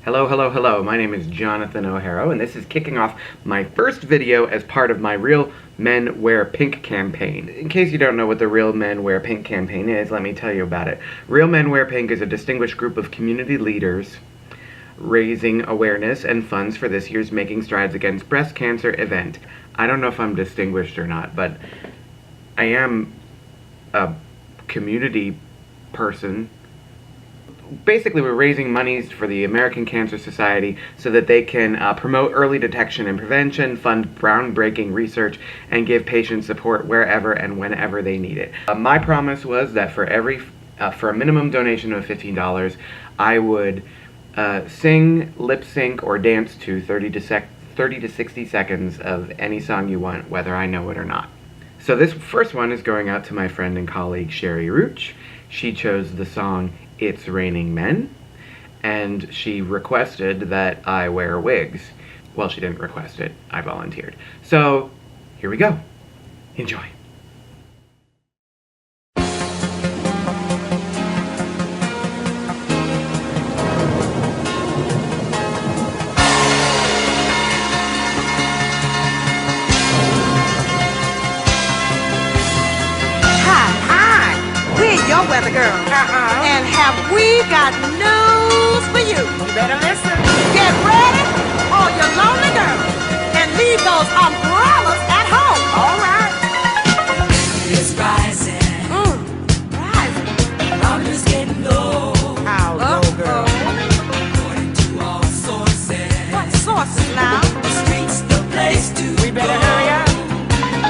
Hello, hello, hello. My name is Jonathan O'Hara, and this is kicking off my first video as part of my Real Men Wear Pink campaign. In case you don't know what the Real Men Wear Pink campaign is, let me tell you about it. Real Men Wear Pink is a distinguished group of community leaders raising awareness and funds for this year's Making Strides Against Breast Cancer event. I don't know if I'm distinguished or not, but I am a community person. Basically, we're raising monies for the American Cancer Society so that they can promote early detection and prevention, fund groundbreaking research, and give patients support wherever and whenever they need it. My promise was that for a minimum donation of $15, I would sing, lip sync, or dance to 30 to 60 seconds of any song you want, whether I know it or not. So this first one is going out to my friend and colleague Shari Routch. She chose the song It's Raining Men, and she requested that I wear wigs. Well, she didn't request it, I volunteered. So, here we go. Enjoy. Your weather girl. And have we got news for you? You better listen. Get ready, all your lonely girls, and leave those umbrellas at home. All right. It's rising. Rising. Problems getting low. How low, girl? According to all sources. What sources now? The streets, the place to We better go. hurry up.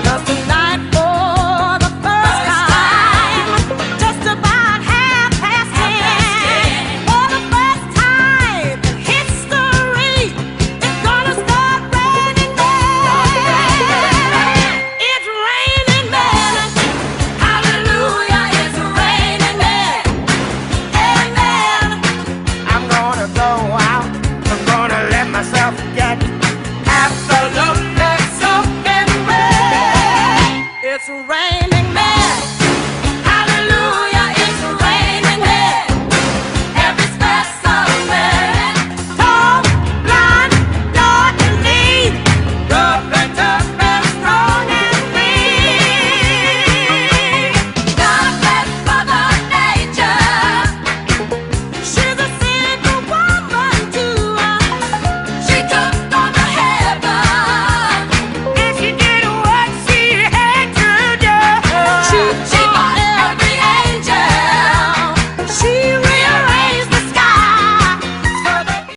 'Cause tonight, for the first time, just about 10:30, for the first time in history, it's gonna start raining men. It's raining men. Hallelujah, it's raining men. Amen. I'm gonna go out